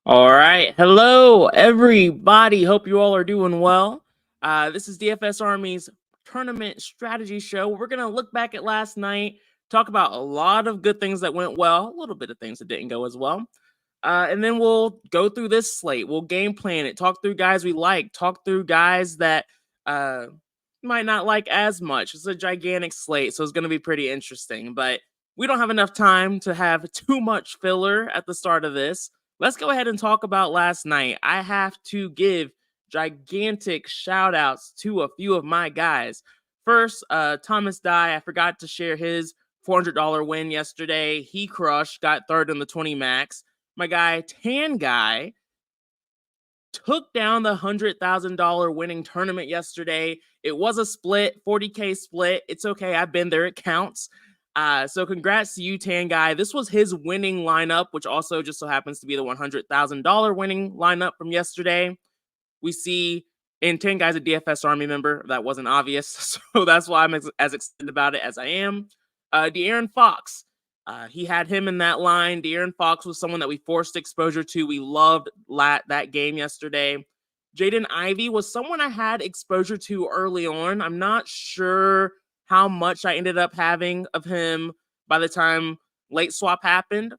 All right. Hello, everybody. Hope you all are doing well. This is DFS Army's tournament strategy show. We're going to look back at last night, talk about a lot of good things that went well, a little bit of things that didn't go as well. And then we'll go through this slate. We'll game plan it, talk through guys we like, talk through guys that might not like as much. It's a gigantic slate, so it's going to be pretty interesting. But we don't have enough time to have too much filler at the start of this. Let's go ahead and talk about last night. I have to give gigantic shout outs to a few of my guys. First, Thomas Dye. I forgot to share his $400 win yesterday. He crushed, got third in the 20 max. My guy, Tan Guy, took down the $100,000 winning tournament yesterday. It was a split, 40K split. It's okay. I've been there. It counts. So congrats to you, Tan Guy. This was his winning lineup, which also just so happens to be the $100,000 winning lineup from yesterday. We see, and Tan Guy's a DFS Army member. That wasn't obvious. So that's why I'm as excited about it as I am. De'Aaron Fox. He had him in that line. De'Aaron Fox was someone that we forced exposure to. We loved that game yesterday. Jaden Ivey was someone I had exposure to early on. I'm not sure how much I ended up having of him by the time late swap happened.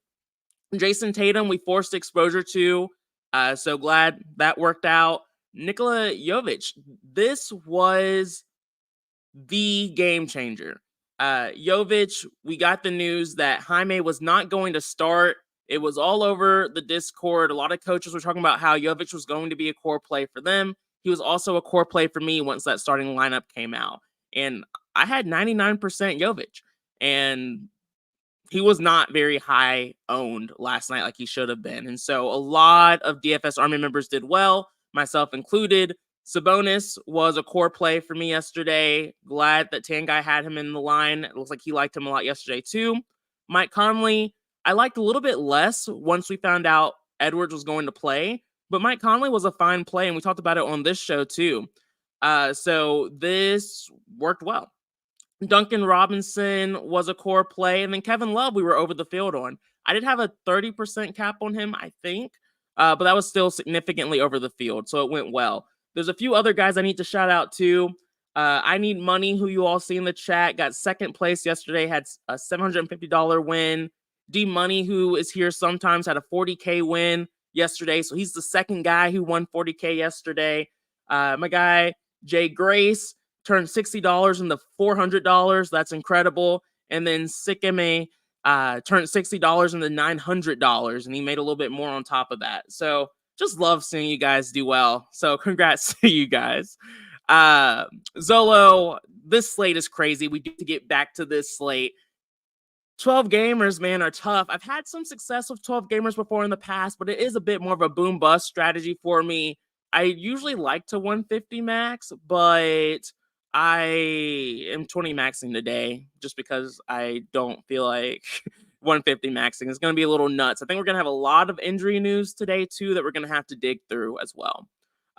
Jason Tatum, we forced exposure to. So glad that worked out. Nikola Jokic, this was the game changer. Jovic, we got the news that Jaime was not going to start. It was all over the Discord. A lot of coaches were talking about how Jovic was going to be a core play for them. He was also a core play for me once that starting lineup came out. And I had 99% Jovic. And he was not very high owned last night like he should have been. And so a lot of DFS Army members did well, myself included. Sabonis was a core play for me yesterday. Glad that Tan Guy had him in the line. It looks like he liked him a lot yesterday too. Mike Conley, I liked a little bit less once we found out Edwards was going to play, but Mike Conley was a fine play, and we talked about it on this show too. So this worked well. Duncan Robinson was a core play, and then Kevin Love we were over the field on. I did have a 30% cap on him, I think, but that was still significantly over the field, so it went well. There's a few other guys I need to shout out to. I Need Money, who you all see in the chat, got second place yesterday, had a $750 win. D Money, who is here sometimes, had a 40K win yesterday. So he's the second guy who won 40K yesterday. My guy, Jay Grace, turned $60 into $400. That's incredible. And then Siakam turned $60 into $900, and he made a little bit more on top of that. So just love seeing you guys do well. So congrats to you guys. Zolo, this slate is crazy. We need to get back to this slate. 12 gamers, man, are tough. I've had some success with 12 gamers before in the past, but it is a bit more of a boom bust strategy for me. I usually like to 150 max, but I am 20 maxing today just because I don't feel like 150 maxing is going to be a little nuts. I think we're going to have a lot of injury news today, too, that we're going to have to dig through as well.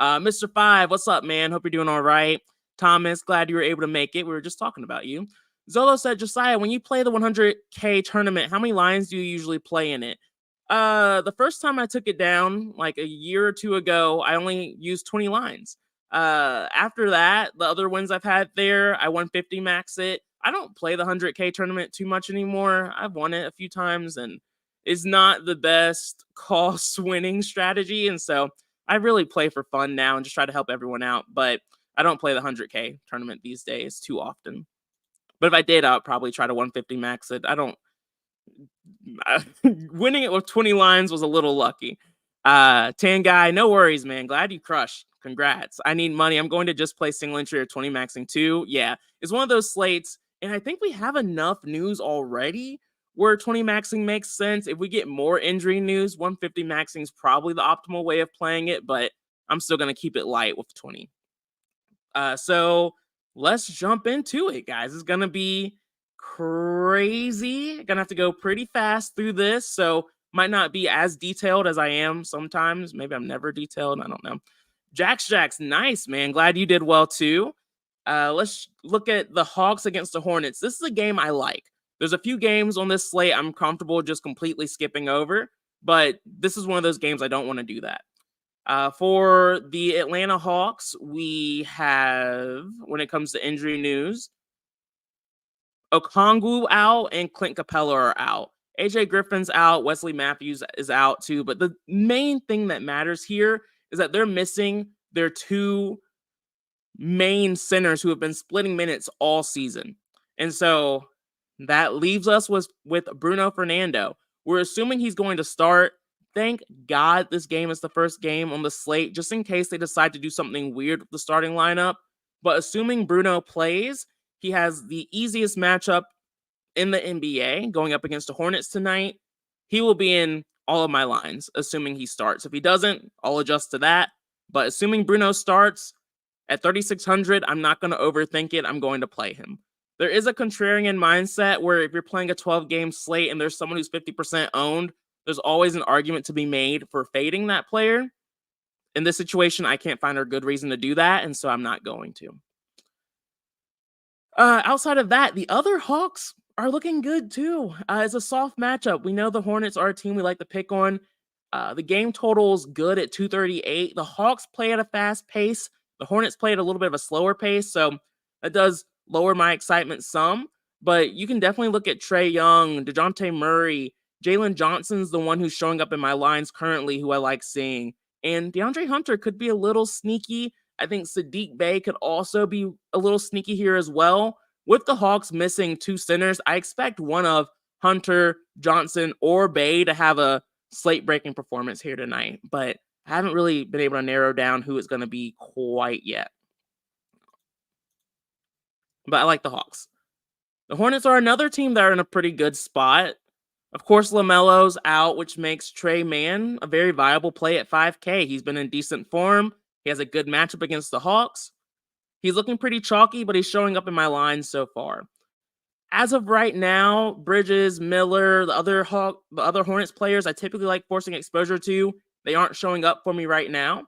Mr. Five, what's up, man? Hope you're doing all right. Thomas, glad you were able to make it. We were just talking about you. Zolo said, Josiah, when you play the 100K tournament, how many lines do you usually play in it? The first time I took it down, like a year or two ago, I only used 20 lines. After that, the other wins I've had there, I 150 max it. I don't play the 100K tournament too much anymore. I've won it a few times, and it's not the best cost winning strategy. And so I really play for fun now and just try to help everyone out. But I don't play the 100K tournament these days too often. But if I did, I would probably try to 150 max it. Winning it with 20 lines was a little lucky. Tan Guy, no worries, man. Glad you crushed. Congrats. I Need Money. I'm going to just play single entry or 20 maxing too. Yeah, it's one of those slates. And I think we have enough news already where 20 maxing makes sense. If we get more injury news, 150 maxing is probably the optimal way of playing it, but I'm still going to keep it light with 20. So let's jump into it, guys. It's going to be crazy. Going to have to go pretty fast through this. So might not be as detailed as I am sometimes. Maybe I'm never detailed. I don't know. Jax, nice, man. Glad you did well too. Let's look at the Hawks against the Hornets. This is a game I like. There's a few games on this slate I'm comfortable just completely skipping over. but this is one of those games I don't want to do that. For the Atlanta Hawks, we have, when it comes to injury news, Okongwu out and Clint Capella are out. AJ Griffin's out. Wesley Matthews is out too. But the main thing that matters here is that they're missing their two main centers who have been splitting minutes all season. And so that leaves us with Bruno Fernando. We're assuming he's going to start. Thank God this game is the first game on the slate, just in case they decide to do something weird with the starting lineup. But assuming Bruno plays, he has the easiest matchup in the NBA going up against the Hornets tonight. He will be in all of my lines, assuming he starts. If he doesn't, I'll adjust to that. But assuming Bruno starts at 3,600, I'm not going to overthink it. I'm going to play him. There is a contrarian mindset where if you're playing a 12-game slate and there's someone who's 50% owned, there's always an argument to be made for fading that player. In this situation, I can't find a good reason to do that, and so I'm not going to. Outside of that, the other Hawks are looking good too. It's a soft matchup. We know the Hornets are a team we like to pick on. The game total is good at 238. The Hawks play at a fast pace. The Hornets play at a little bit of a slower pace, so that does lower my excitement some. But you can definitely look at Trae Young, DeJounte Murray. Jalen Johnson's the one who's showing up in my lines currently who I like seeing. And DeAndre Hunter could be a little sneaky. I think Sadiq Bey could also be a little sneaky here as well. With the Hawks missing two centers, I expect one of Hunter, Johnson, or Bey to have a slate-breaking performance here tonight. But I haven't really been able to narrow down who it's going to be quite yet. But I like the Hawks. The Hornets are another team that are in a pretty good spot. Of course, LaMelo's out, which makes Trey Mann a very viable play at 5K. He's been in decent form. He has a good matchup against the Hawks. He's looking pretty chalky, but he's showing up in my lines so far. As of right now, Bridges, Miller, the other Hornets players I typically like forcing exposure to, they aren't showing up for me right now.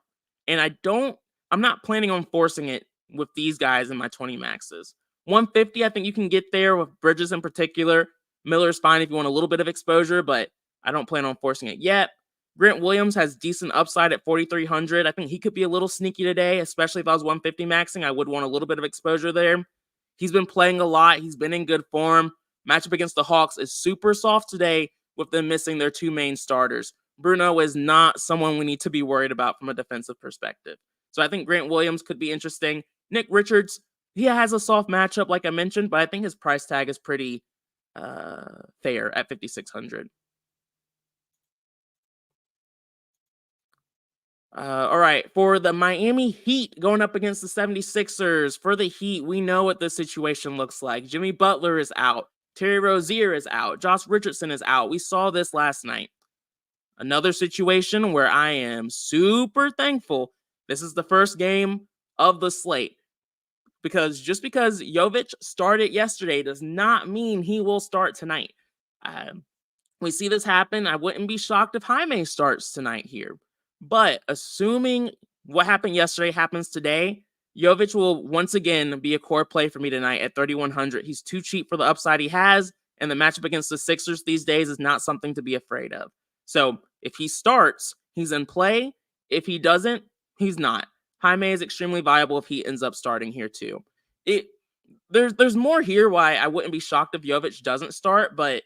And I'm not planning on forcing it with these guys in my 20 maxes. 150, I think you can get there with Bridges in particular. Miller's fine if you want a little bit of exposure, but I don't plan on forcing it yet. Grant Williams has decent upside at 4,300. I think he could be a little sneaky today, especially if I was 150 maxing. I would want a little bit of exposure there. He's been playing a lot. He's been in good form. Matchup against the Hawks is super soft today with them missing their two main starters. Bruno is not someone we need to be worried about from a defensive perspective. So I think Grant Williams could be interesting. Nick Richards, he has a soft matchup like I mentioned, but I think his price tag is pretty fair at 5,600. All right, for the Miami Heat going up against the 76ers, for the Heat, we know what this situation looks like. Jimmy Butler is out. Terry Rozier is out. Josh Richardson is out. We saw this last night. Another situation where I am super thankful this is the first game of the slate. Because just because Jokic started yesterday does not mean he will start tonight. We see this happen. I wouldn't be shocked if Jaime starts tonight here. But assuming what happened yesterday happens today, Jokic will once again be a core play for me tonight at 3,100. He's too cheap for the upside he has, and the matchup against the Sixers these days is not something to be afraid of. So if he starts, he's in play. If he doesn't, he's not. Jaime is extremely viable if he ends up starting here too. There's more here why I wouldn't be shocked if Jokic doesn't start, but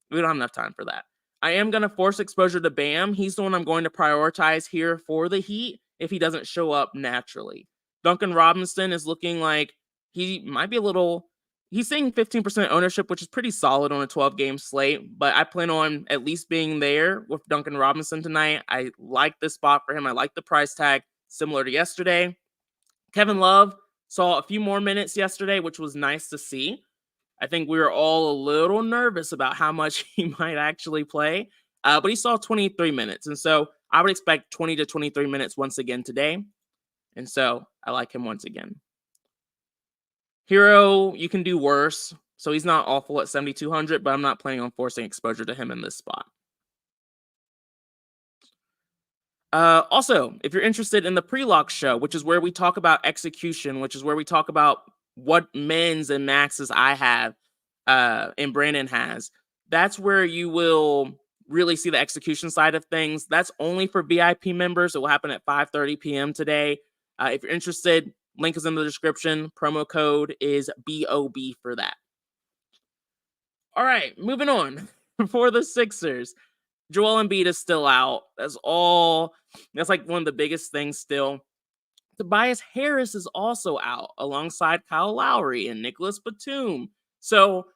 we don't have enough time for that. I am going to force exposure to Bam. He's the one I'm going to prioritize here for the Heat if he doesn't show up naturally. Duncan Robinson is looking like he might be he's saying 15% ownership, which is pretty solid on a 12-game slate, but I plan on at least being there with Duncan Robinson tonight. I like this spot for him. I like the price tag, similar to yesterday. Kevin Love saw a few more minutes yesterday, which was nice to see. I think we were all a little nervous about how much he might actually play, but he saw 23 minutes. And so I would expect 20 to 23 minutes once again today. And so I like him once again. Hero, you can do worse. So he's not awful at 7,200, but I'm not planning on forcing exposure to him in this spot. Also, if you're interested in the pre-lock show, which is where we talk about execution, which is where we talk about what mins and maxes I have and Brandon has, that's where you will really see the execution side of things. That's only for VIP members. It will happen at 5:30 p.m. today. If you're interested, link is in the description. Promo code is BOB for that. All right, moving on. For the Sixers, Joel Embiid is still out. That's like one of the biggest things still. Tobias Harris is also out alongside Kyle Lowry and Nicholas Batum. So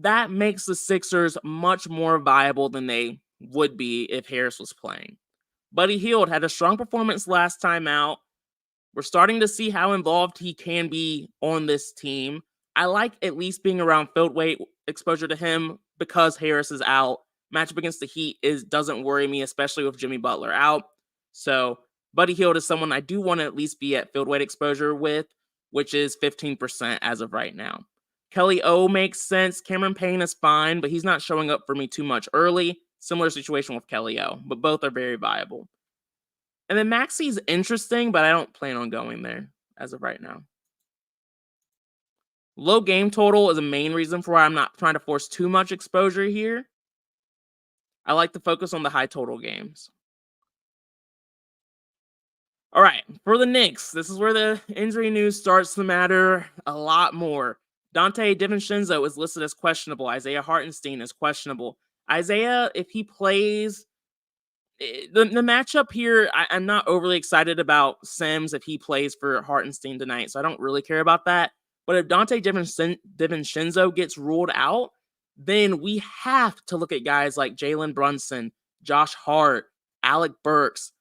that makes the Sixers much more viable than they would be if Harris was playing. Buddy Hield had a strong performance last time out. We're starting to see how involved he can be on this team. I like at least being around field weight exposure to him because Harris is out. Matchup against the Heat doesn't worry me, especially with Jimmy Butler out. So Buddy Hield is someone I do want to at least be at field weight exposure with, which is 15% as of right now. Kelly O makes sense. Cameron Payne is fine, but he's not showing up for me too much early. Similar situation with Kelly O, but both are very viable. And then Maxi's interesting, but I don't plan on going there as of right now. Low game total is a main reason for why I'm not trying to force too much exposure here. I like to focus on the high total games. All right, for the Knicks, this is where the injury news starts to matter a lot more. Dante DiVincenzo is listed as questionable. Isaiah Hartenstein is questionable. Isaiah, if he plays, the matchup here, I'm not overly excited about Sims if he plays for Hartenstein tonight, so I don't really care about that. But if Dante DiVincenzo gets ruled out, then we have to look at guys like Jalen Brunson, Josh Hart, Alec Burks.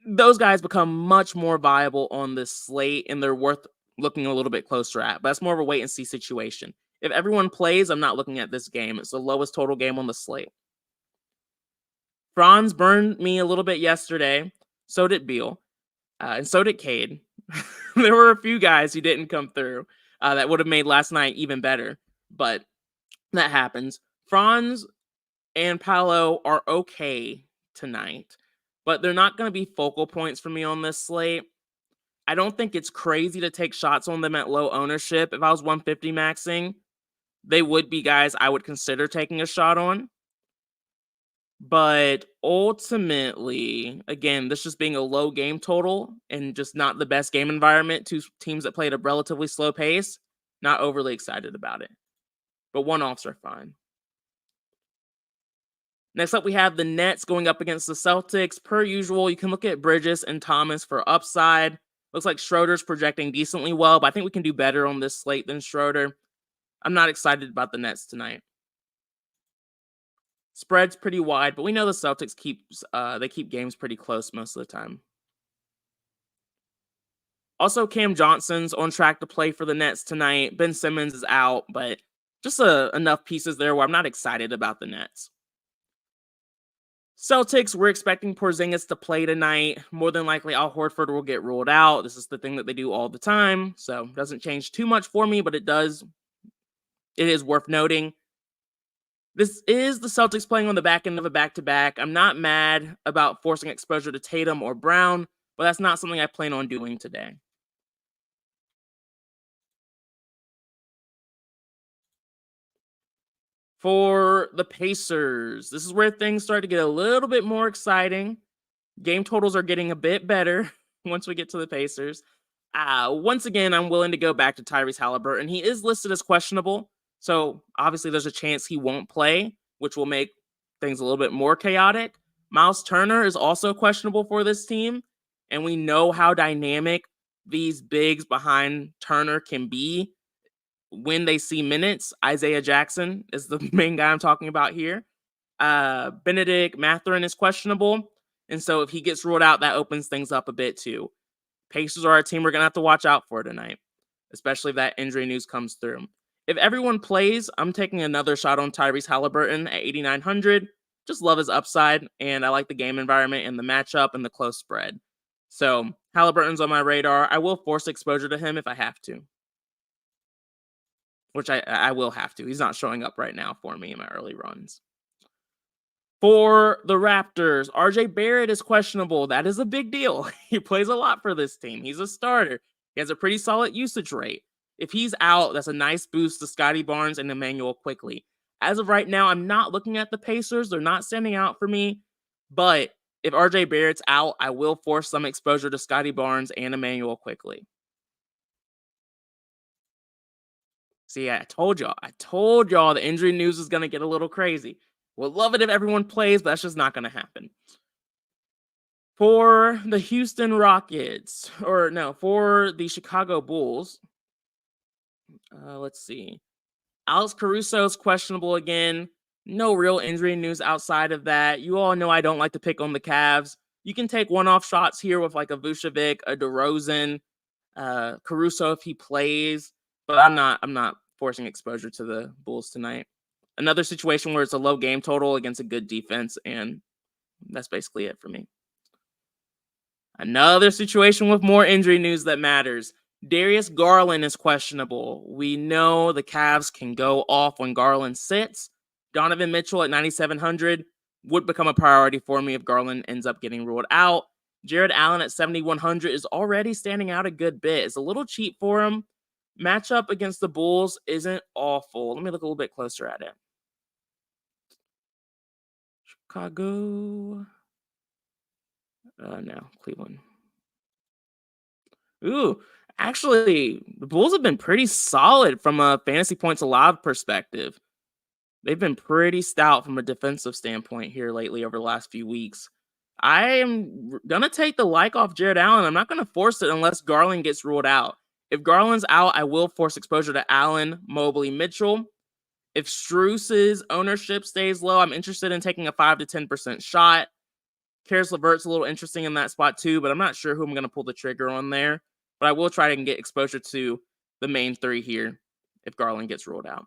Those guys become much more viable on this slate, and they're worth looking a little bit closer at. But that's more of a wait-and-see situation. If everyone plays, I'm not looking at this game. It's the lowest total game on the slate. Franz burned me a little bit yesterday. So did Beal. And so did Cade. There were a few guys who didn't come through that would have made last night even better. But that happens. Franz and Paolo are okay tonight, but they're not going to be focal points for me on this slate. I don't think it's crazy to take shots on them at low ownership. If I was 150 maxing, they would be guys I would consider taking a shot on. But ultimately, again, this just being a low game total and just not the best game environment, two teams that played a relatively slow pace, not overly excited about it. But one-offs are fine. Next up, we have the Nets going up against the Celtics. Per usual, you can look at Bridges and Thomas for upside. Looks like Schroeder's projecting decently well, but I think we can do better on this slate than Schroeder. I'm not excited about the Nets tonight. Spread's pretty wide, but we know the Celtics keep games pretty close most of the time. Also, Cam Johnson's on track to play for the Nets tonight. Ben Simmons is out, but just enough pieces there where I'm not excited about the Nets. Celtics, we're expecting Porzingis to play tonight. More than likely, Al Horford will get ruled out. This is the thing that they do all the time, so it doesn't change too much for me, but it is worth noting. This is the Celtics playing on the back end of a back-to-back. I'm not mad about forcing exposure to Tatum or Brown, but that's not something I plan on doing today. For the Pacers, this is where things start to get a little bit more exciting. Game totals are getting a bit better once we get to the Pacers. Once again, I'm willing to go back to Tyrese Halliburton. He is listed as questionable, so obviously there's a chance he won't play, which will make things a little bit more chaotic. Miles Turner is also questionable for this team, and we know how dynamic these bigs behind Turner can be when they see minutes. Isaiah Jackson is the main guy I'm talking about here. Benedict Mathurin is questionable, and so if he gets ruled out, that opens things up a bit too. Pacers are a team we're going to have to watch out for tonight, especially if that injury news comes through. If everyone plays, I'm taking another shot on Tyrese Halliburton at 8,900. Just love his upside, and I like the game environment and the matchup and the close spread. So Halliburton's on my radar. I will force exposure to him if I have to, which I will have to. He's not showing up right now for me in my early runs. For the Raptors, RJ Barrett is questionable. That is a big deal. He plays a lot for this team. He's a starter. He has a pretty solid usage rate. If he's out, that's a nice boost to Scotty Barnes and Emmanuel Quickley. As of right now, I'm not looking at the Pacers. They're not standing out for me. But if RJ Barrett's out, I will force some exposure to Scotty Barnes and Emmanuel quickly. See, I told y'all the injury news is going to get a little crazy. Would love it if everyone plays, but that's just not going to happen. For the Houston Rockets, for the Chicago Bulls, let's see. Alex Caruso is questionable again. No real injury news outside of that. You all know I don't like to pick on the Cavs. You can take one-off shots here with like a Vucevic, a DeRozan, Caruso if he plays, but I'm not forcing exposure to the Bulls tonight. Another situation where it's a low game total against a good defense, and that's basically it for me. Another situation with more injury news that matters. Darius Garland is questionable. We know the Cavs can go off when Garland sits. Donovan Mitchell at 9,700 would become a priority for me if Garland ends up getting ruled out. Jared Allen at 7,100 is already standing out a good bit. It's a little cheap for him. Matchup against the Bulls isn't awful. Let me look a little bit closer at it. Chicago. No, Cleveland. Ooh, actually, the Bulls have been pretty solid from a fantasy points allowed perspective. They've been pretty stout from a defensive standpoint here lately over the last few weeks. I am going to take the like off Jared Allen. I'm not going to force it unless Garland gets ruled out. If Garland's out, I will force exposure to Allen, Mobley, Mitchell. If Strus's ownership stays low, I'm interested in taking a 5 to 10% shot. Karis LeVert's a little interesting in that spot too, but I'm not sure who I'm going to pull the trigger on there. But I will try to get exposure to the main three here if Garland gets ruled out.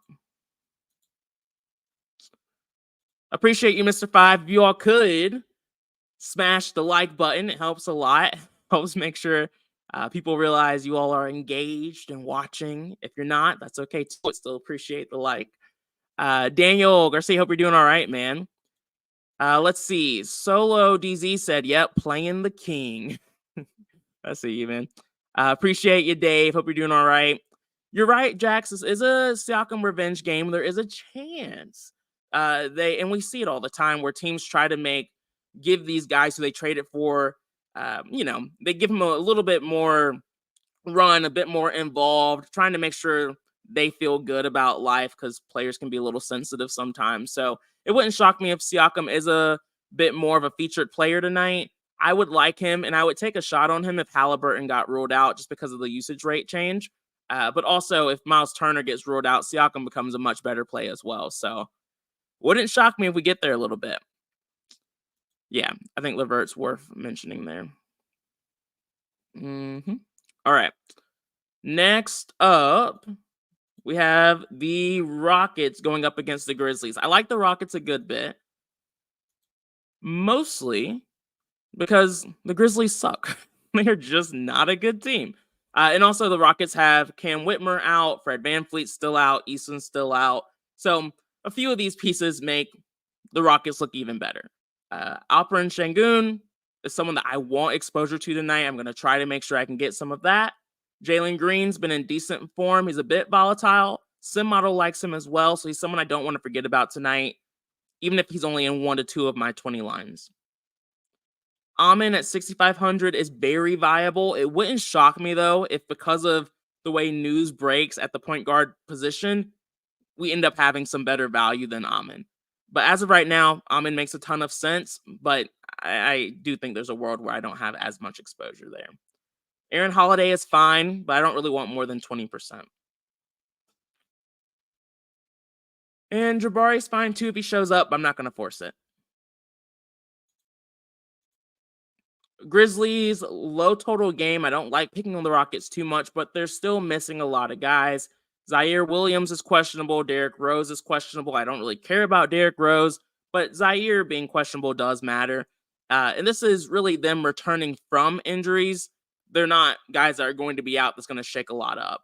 Appreciate you, Mr. 5. If you all could smash the like button, it helps a lot. Helps make sure people realize you all are engaged and watching. If you're not, that's okay too. I still appreciate the like. Daniel Garcia, hope you're doing all right, man. Let's see. Solo DZ said, yep, playing the king. I see you, man. Appreciate you, Dave. Hope you're doing all right. You're right, Jax. This is a Siakam revenge game. There is a chance. And we see it all the time where teams try to give these guys who they traded for, they give them a little bit more run, a bit more involved, trying to make sure they feel good about life because players can be a little sensitive sometimes. So it wouldn't shock me if Siakam is a bit more of a featured player tonight. I would like him, and I would take a shot on him if Halliburton got ruled out just because of the usage rate change. But also, if Miles Turner gets ruled out, Siakam becomes a much better play as well. So wouldn't shock me if we get there a little bit. Yeah, I think LeVert's worth mentioning there. All right. Next up, we have the Rockets going up against the Grizzlies. I like the Rockets a good bit. Mostly because the Grizzlies suck. They are just not a good team. And also the Rockets have Cam Whitmer out, Fred VanVleet's still out, Easton's still out. So a few of these pieces make the Rockets look even better. Alperen Sengun is someone that I want exposure to tonight. I'm going to try to make sure I can get some of that. Jalen Green's been in decent form. He's a bit volatile. Sim Model likes him as well, so he's someone I don't want to forget about tonight, even if he's only in 1 to 2 of my 20 lines. Amin at 6,500 is very viable. It wouldn't shock me, though, if because of the way news breaks at the point guard position, we end up having some better value than Amin. But as of right now, Amin makes a ton of sense, but I do think there's a world where I don't have as much exposure there. Aaron Holiday is fine, but I don't really want more than 20%. And Jabari's fine too if he shows up, but I'm not going to force it. Grizzlies, low total game. I don't like picking on the Rockets too much, but they're still missing a lot of guys. Zaire Williams is questionable. Derrick Rose is questionable. I don't really care about Derrick Rose, but Zaire being questionable does matter. And this is really them returning from injuries. They're not guys that are going to be out that's going to shake a lot up.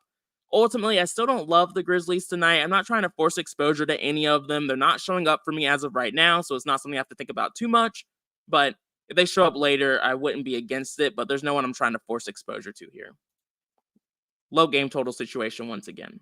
Ultimately, I still don't love the Grizzlies tonight. I'm not trying to force exposure to any of them. They're not showing up for me as of right now, so it's not something I have to think about too much. But if they show up later, I wouldn't be against it, but there's no one I'm trying to force exposure to here. Low game total situation once again.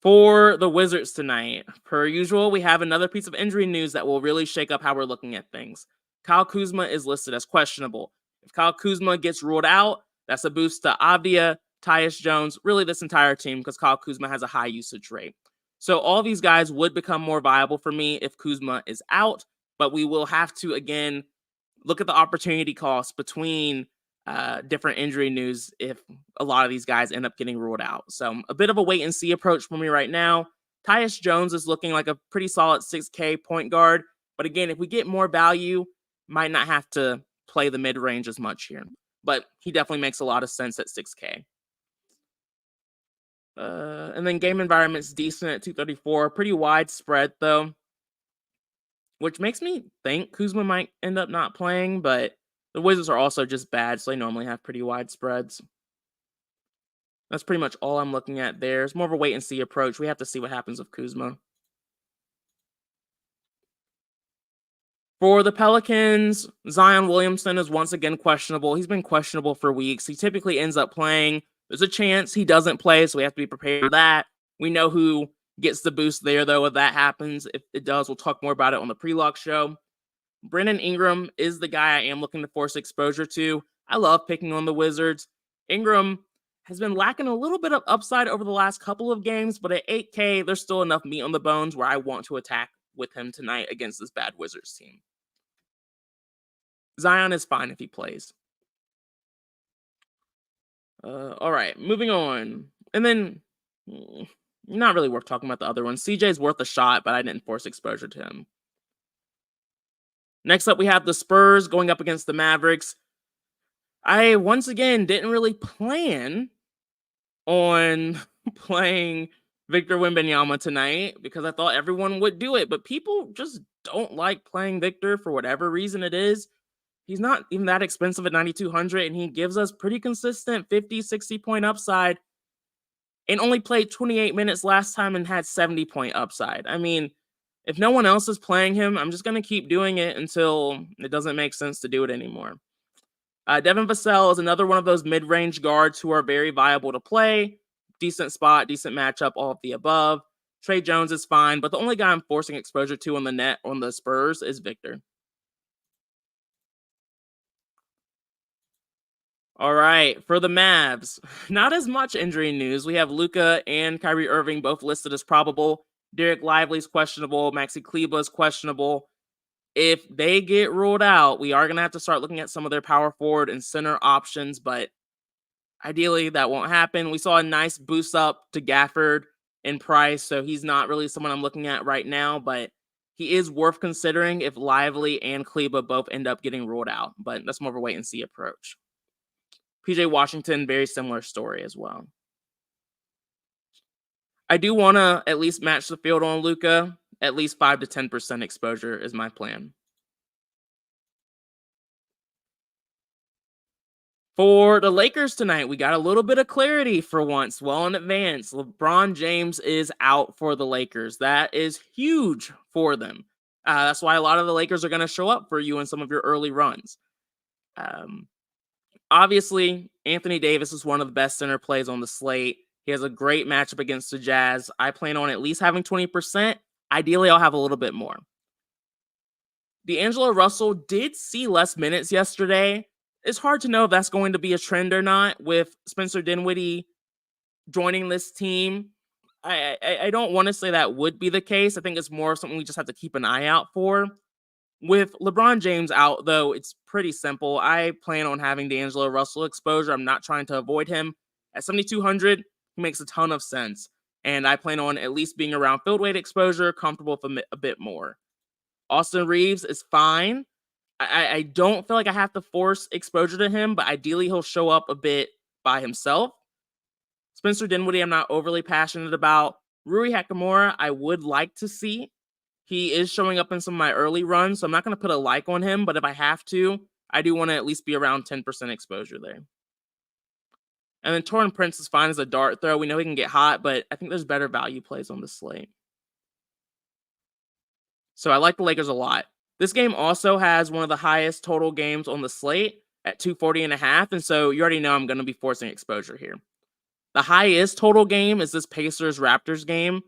For the Wizards tonight, per usual, we have another piece of injury news that will really shake up how we're looking at things. Kyle Kuzma is listed as questionable. If Kyle Kuzma gets ruled out, that's a boost to Avdia, Tyus Jones, really this entire team, because Kyle Kuzma has a high usage rate. So all these guys would become more viable for me if Kuzma is out, but we will have to, again, look at the opportunity cost between different injury news if a lot of these guys end up getting ruled out. So a bit of a wait and see approach for me right now. Tyus Jones is looking like a pretty solid 6K point guard. But again, if we get more value, might not have to play the mid-range as much here. But he definitely makes a lot of sense at 6K. And then game environment's decent at 234. Pretty wide spread, though, which makes me think Kuzma might end up not playing, but the Wizards are also just bad, so they normally have pretty wide spreads. That's pretty much all I'm looking at there. It's more of a wait-and-see approach. We have to see what happens with Kuzma. For the Pelicans, Zion Williamson is once again questionable. He's been questionable for weeks. He typically ends up playing. There's a chance he doesn't play, so we have to be prepared for that. We know who gets the boost there, though, if that happens. If it does, we'll talk more about it on the pre-lock show. Brandon Ingram is the guy I am looking to force exposure to. I love picking on the Wizards. Ingram has been lacking a little bit of upside over the last couple of games, but at 8K, there's still enough meat on the bones where I want to attack with him tonight against this bad Wizards team. Zion is fine if he plays. All right, moving on. And then, not really worth talking about the other one. CJ's worth a shot, but I didn't force exposure to him. Next up, we have the Spurs going up against the Mavericks. I, once again, didn't really plan on playing Victor Wembanyama tonight because I thought everyone would do it, but people just don't like playing Victor for whatever reason it is. He's not even that expensive at 9,200, and he gives us pretty consistent 50, 60-point upside and only played 28 minutes last time and had 70-point upside. I mean, if no one else is playing him, I'm just going to keep doing it until it doesn't make sense to do it anymore. Devin Vassell is another one of those mid-range guards who are very viable to play. Decent spot, decent matchup, all of the above. Trey Jones is fine, but the only guy I'm forcing exposure to on the net on the Spurs is Victor. All right, for the Mavs, not as much injury news. We have Luka and Kyrie Irving both listed as probable. Derek Lively's questionable. Maxi Kleber is questionable. If they get ruled out, we are going to have to start looking at some of their power forward and center options, but ideally that won't happen. We saw a nice boost up to Gafford in price, so he's not really someone I'm looking at right now, but he is worth considering if Lively and Kleber both end up getting ruled out, but that's more of a wait-and-see approach. PJ Washington, very similar story as well. I do want to at least match the field on Luka. At least 5 to 10% exposure is my plan. For the Lakers tonight, we got a little bit of clarity for once, well in advance. LeBron James is out for the Lakers. That is huge for them. That's why a lot of the Lakers are going to show up for you in some of your early runs. Obviously, Anthony Davis is one of the best center plays on the slate. He has a great matchup against the Jazz. I plan on at least having 20%. Ideally, I'll have a little bit more. D'Angelo Russell did see less minutes yesterday. It's hard to know if that's going to be a trend or not with Spencer Dinwiddie joining this team. I don't want to say that would be the case. I think it's more something we just have to keep an eye out for. With LeBron James out, though, it's pretty simple. I plan on having D'Angelo Russell exposure. I'm not trying to avoid him. At 7,200, he makes a ton of sense. And I plan on at least being around field weight exposure, comfortable with a bit more. Austin Reeves is fine. I don't feel like I have to force exposure to him, but ideally he'll show up a bit by himself. Spencer Dinwiddie, I'm not overly passionate about. Rui Hachimura, I would like to see. He is showing up in some of my early runs, so I'm not going to put a like on him, but if I have to, I do want to at least be around 10% exposure there. And then Taurean Prince is fine as a dart throw. We know he can get hot, but I think there's better value plays on the slate. So I like the Lakers a lot. This game also has one of the highest total games on the slate at 240.5, and so you already know I'm going to be forcing exposure here. The highest total game is this Pacers-Raptors game. It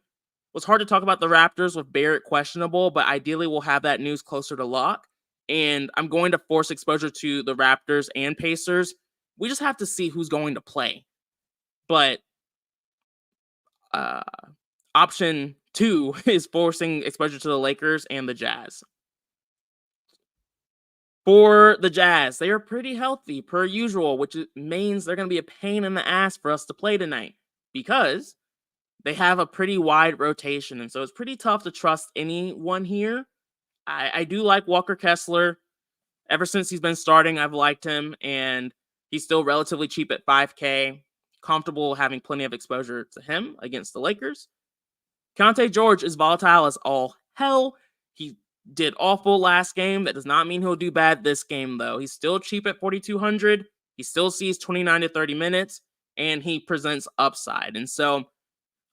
was hard to talk about the Raptors with Barrett questionable, but ideally we'll have that news closer to lock. And I'm going to force exposure to the Raptors and Pacers. We just have to see who's going to play. But option 2 is forcing exposure to the Lakers and the Jazz. For the Jazz, they are pretty healthy per usual, which means they're going to be a pain in the ass for us to play tonight because they have a pretty wide rotation. And so it's pretty tough to trust anyone here. I do like Walker Kessler. Ever since he's been starting, I've liked him, and he's still relatively cheap at $5K. Comfortable having plenty of exposure to him against the Lakers. Keyonte George is volatile as all hell. He did awful last game. That does not mean he'll do bad this game, though. He's still cheap at 4,200. He still sees 29 to 30 minutes, and he presents upside. And so,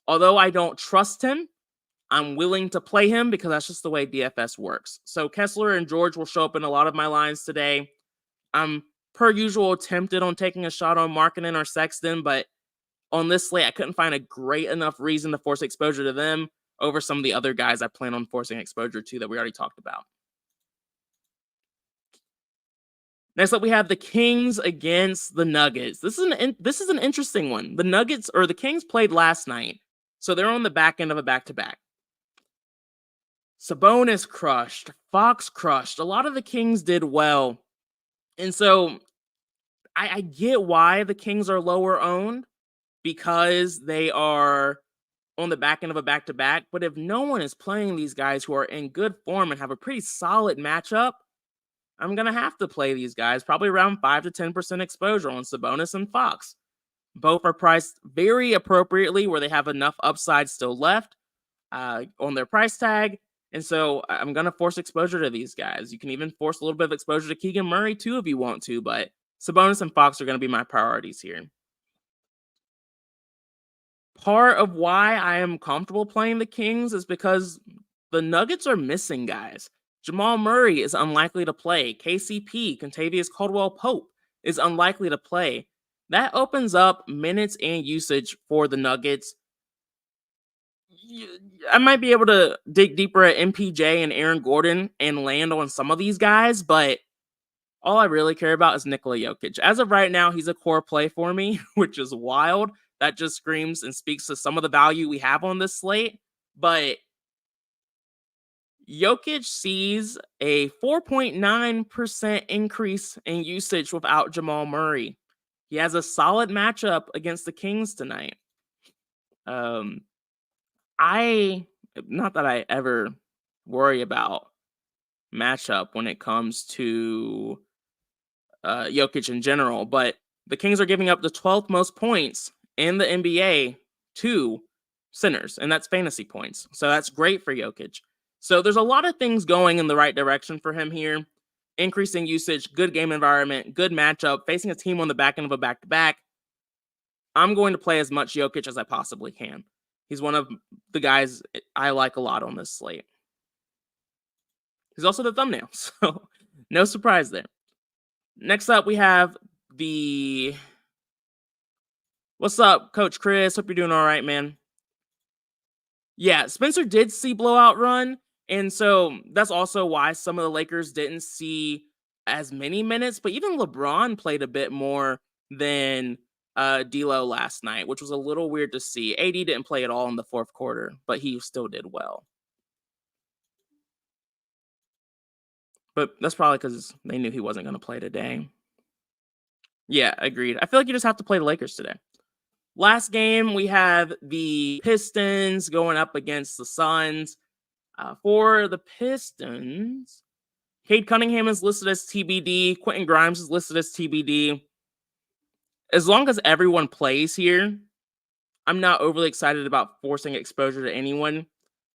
although I don't trust him, I'm willing to play him because that's just the way DFS works. So Kessler and George will show up in a lot of my lines today. I'm, per usual, tempted on taking a shot on Markkanen or Sexton, but on this slate, I couldn't find a great enough reason to force exposure to them over some of the other guys I plan on forcing exposure to that we already talked about. Next up, we have the Kings against the Nuggets. This is an interesting one. The Kings played last night, so they're on the back end of a back-to-back. Sabonis crushed. Fox crushed. A lot of the Kings did well. And so I get why the Kings are lower owned because they are on the back end of a back-to-back. But if no one is playing these guys who are in good form and have a pretty solid matchup, I'm going to have to play these guys, probably around 5 to 10% exposure on Sabonis and Fox. Both are priced very appropriately where they have enough upside still left on their price tag. And so I'm going to force exposure to these guys. You can even force a little bit of exposure to Keegan Murray too if you want to, but Sabonis and Fox are going to be my priorities here. Part of why I am comfortable playing the Kings is because the Nuggets are missing guys. Jamal Murray is unlikely to play. KCP, Kentavious Caldwell-Pope, is unlikely to play. That opens up minutes and usage for the Nuggets. I might be able to dig deeper at MPJ and Aaron Gordon and land on some of these guys, but all I really care about is Nikola Jokic. As of right now, he's a core play for me, which is wild. That just screams and speaks to some of the value we have on this slate. But Jokic sees a 4.9% increase in usage without Jamal Murray. He has a solid matchup against the Kings tonight. Not that I ever worry about matchup when it comes to Jokic in general, but the Kings are giving up the 12th most points in the NBA to centers, and that's fantasy points. So that's great for Jokic. So there's a lot of things going in the right direction for him here. Increasing usage, good game environment, good matchup, facing a team on the back end of a back-to-back. I'm going to play as much Jokic as I possibly can. He's one of the guys I like a lot on this slate. He's also the thumbnail, so no surprise there. Next up, we have the... What's up, Coach Chris? Hope you're doing all right, man. Yeah, Spencer did see blowout run, and so that's also why some of the Lakers didn't see as many minutes, but even LeBron played a bit more than D'Lo last night, which was a little weird to see. AD didn't play at all in the fourth quarter, but he still did well. But that's probably because they knew he wasn't going to play today. Yeah, agreed. I feel like you just have to play the Lakers today. Last game, we have the Pistons going up against the Suns. For the Pistons, Cade Cunningham is listed as TBD. Quentin Grimes is listed as TBD. As long as everyone plays here, I'm not overly excited about forcing exposure to anyone.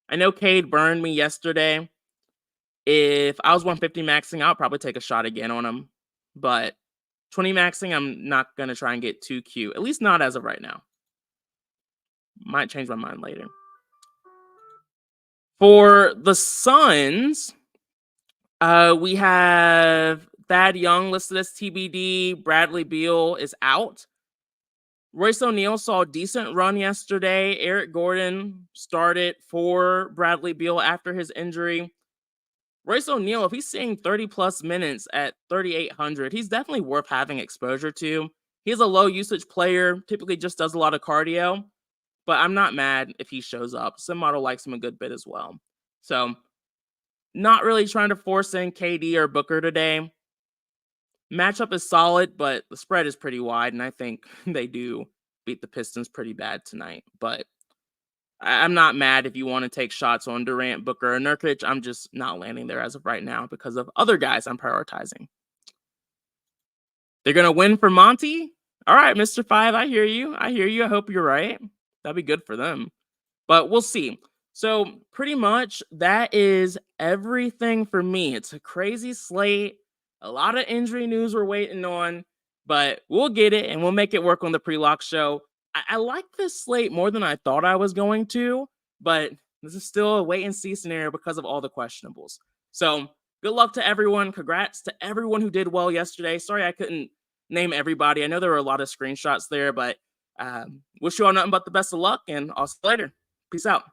I know Cade burned me yesterday. If I was 150 maxing, I'll probably take a shot again on him. But 20 maxing, I'm not going to try and get too cute. At least not as of right now. Might change my mind later. For the Suns, we have Thad Young listed as TBD. Bradley Beal is out. Royce O'Neal saw a decent run yesterday. Eric Gordon started for Bradley Beal after his injury. Royce O'Neal, if he's seeing 30-plus minutes at 3,800, he's definitely worth having exposure to. He's a low-usage player, typically just does a lot of cardio, but I'm not mad if he shows up. Some model likes him a good bit as well. So, not really trying to force in KD or Booker today. Matchup is solid, but the spread is pretty wide, and I think they do beat the Pistons pretty bad tonight. But I'm not mad if you want to take shots on Durant, Booker, or Nurkic. I'm just not landing there as of right now because of other guys I'm prioritizing. They're going to win for Monty? All right, Mr. 5, I hear you. I hope you're right. That'd be good for them. But we'll see. So pretty much that is everything for me. It's a crazy slate. A lot of injury news we're waiting on. But we'll get it, and we'll make it work on the pre-lock show. I like this slate more than I thought I was going to, but this is still a wait-and-see scenario because of all the questionables. So, good luck to everyone. Congrats to everyone who did well yesterday. Sorry I couldn't name everybody. I know there were a lot of screenshots there, but wish you all nothing but the best of luck, and I'll see you later. Peace out.